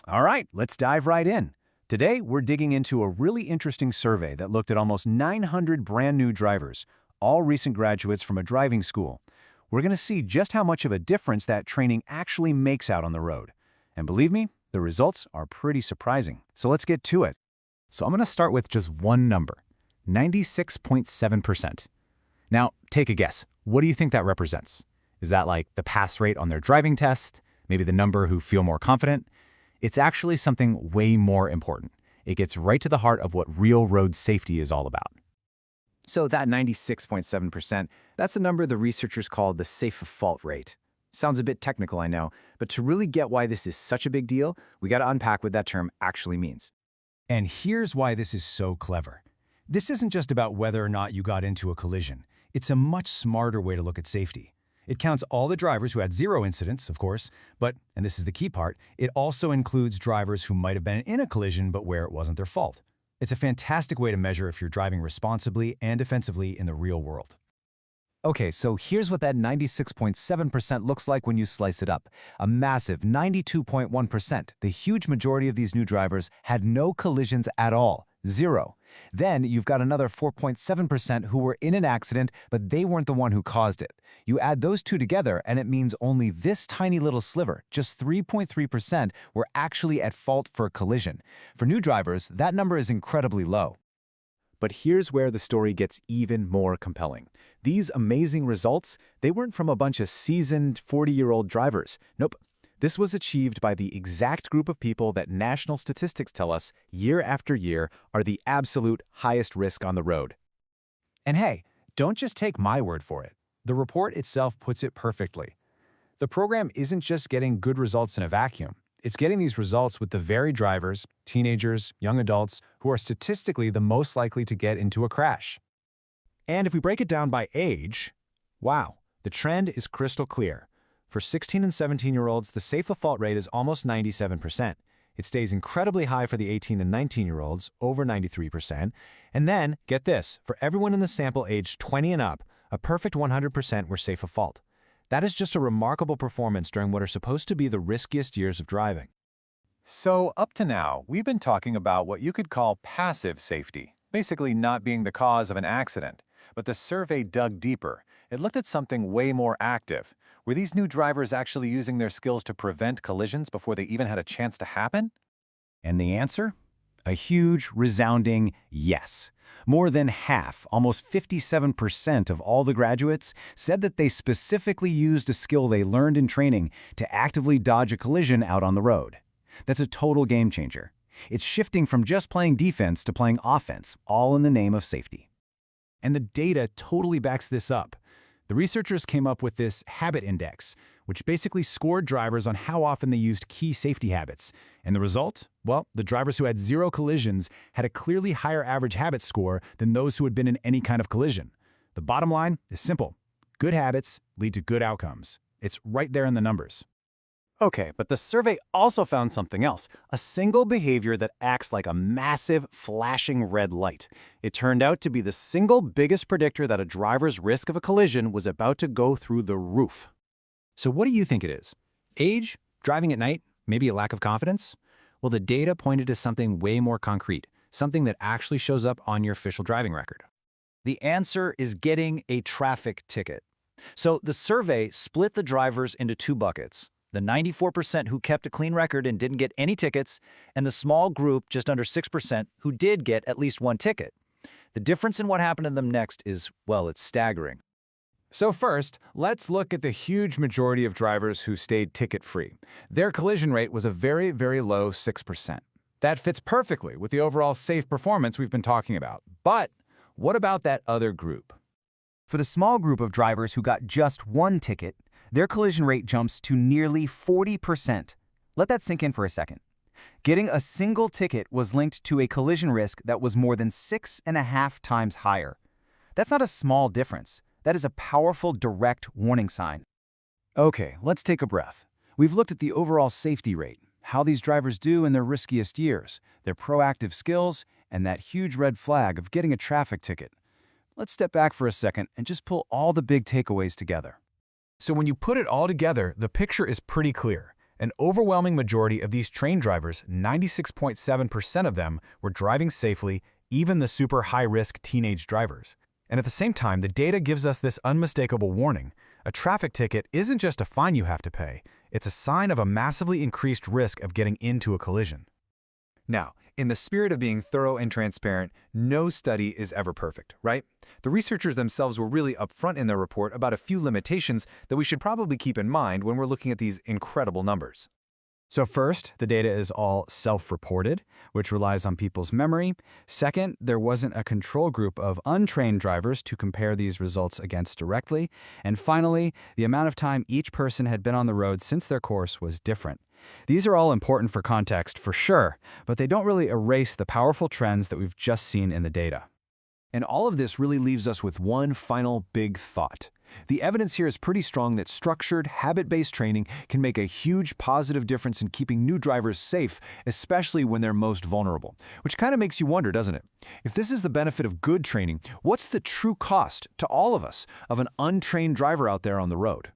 All right, let's dive right in. Today, we're digging into a really interesting survey that looked at almost 900 brand new drivers, all recent graduates from a driving school. We're going to see just how much of a difference that training actually makes out on the road. And believe me, the results are pretty surprising. So let's get to it. So I'm going to start with just one number, 96.7%. Now, take a guess. What do you think that represents? Is that like the pass rate on their driving test? Maybe the number who feel more confident? It's actually something way more important. It gets right to the heart of what real road safety is all about. So that 96.7%, that's a number the researchers call the safe fault rate. Sounds a bit technical, I know, but to really get why this is such a big deal, we got to unpack what that term actually means. And here's why this is so clever. This isn't just about whether or not you got into a collision. It's a much smarter way to look at safety. It counts all the drivers who had zero incidents, of course, but, and this is the key part, it also includes drivers who might have been in a collision but where it wasn't their fault. It's a fantastic way to measure if you're driving responsibly and defensively in the real world. Okay, so here's what that 96.7% looks like when you slice it up. A massive 92.1%. The huge majority of these new drivers had no collisions at all. Zero. Then you've got another 4.7% who were in an accident, but they weren't the one who caused it. You add those two together, and it means only this tiny little sliver, just 3.3%, were actually at fault for a collision. For new drivers, that number is incredibly low. But here's where the story gets even more compelling. These amazing results, they weren't from a bunch of seasoned 40-year-old drivers. Nope. This was achieved by the exact group of people that national statistics tell us, year after year, are the absolute highest risk on the road. And hey, don't just take my word for it. The report itself puts it perfectly. The program isn't just getting good results in a vacuum. It's getting these results with the very drivers, teenagers, young adults, who are statistically the most likely to get into a crash. And if we break it down by age, wow, the trend is crystal clear. For 16 and 17-year-olds, the safe fault rate is almost 97%. It stays incredibly high for the 18 and 19-year-olds, over 93%. And then, get this, for everyone in the sample aged 20 and up, a perfect 100% were safe fault. That is just a remarkable performance during what are supposed to be the riskiest years of driving. So up to now, we've been talking about what you could call passive safety, basically not being the cause of an accident. But the survey dug deeper. It looked at something way more active. Were these new drivers actually using their skills to prevent collisions before they even had a chance to happen? And the answer? A huge, resounding yes. More than half, almost 57% of all the graduates, said that they specifically used a skill they learned in training to actively dodge a collision out on the road. That's a total game changer. It's shifting from just playing defense to playing offense, all in the name of safety. And the data totally backs this up. The researchers came up with this habit index, which basically scored drivers on how often they used key safety habits. And the result? Well, the drivers who had zero collisions had a clearly higher average habit score than those who had been in any kind of collision. The bottom line is simple. Good habits lead to good outcomes. It's right there in the numbers. Okay, but the survey also found something else, a single behavior that acts like a massive, flashing red light. It turned out to be the single biggest predictor that a driver's risk of a collision was about to go through the roof. So what do you think it is? Age? Driving at night? Maybe a lack of confidence? Well, the data pointed to something way more concrete, something that actually shows up on your official driving record. The answer is getting a traffic ticket. So the survey split the drivers into two buckets. The 94% who kept a clean record and didn't get any tickets, and the small group, just under 6%, who did get at least one ticket. The difference in what happened to them next is, well, it's staggering. So first, let's look at the huge majority of drivers who stayed ticket-free. Their collision rate was a very, very low 6%. That fits perfectly with the overall safe performance we've been talking about. But what about that other group? For the small group of drivers who got just one ticket, their collision rate jumps to nearly 40%. Let that sink in for a second. Getting a single ticket was linked to a collision risk that was more than 6.5 times higher. That's not a small difference. That is a powerful, direct warning sign. Okay, let's take a breath. We've looked at the overall safety rate, how these drivers do in their riskiest years, their proactive skills, and that huge red flag of getting a traffic ticket. Let's step back for a second and just pull all the big takeaways together. So when you put it all together, the picture is pretty clear. An overwhelming majority of these trained drivers, 96.7% of them, were driving safely, even the super high-risk teenage drivers. And at the same time, the data gives us this unmistakable warning. A traffic ticket isn't just a fine you have to pay. It's a sign of a massively increased risk of getting into a collision. Now, in the spirit of being thorough and transparent, no study is ever perfect, right? The researchers themselves were really upfront in their report about a few limitations that we should probably keep in mind when we're looking at these incredible numbers. So first, the data is all self-reported, which relies on people's memory. Second, there wasn't a control group of untrained drivers to compare these results against directly. And finally, the amount of time each person had been on the road since their course was different. These are all important for context, for sure, but they don't really erase the powerful trends that we've just seen in the data. And all of this really leaves us with one final big thought. The evidence here is pretty strong that structured, habit-based training can make a huge positive difference in keeping new drivers safe, especially when they're most vulnerable. Which kind of makes you wonder, doesn't it? If this is the benefit of good training, what's the true cost to all of us of an untrained driver out there on the road?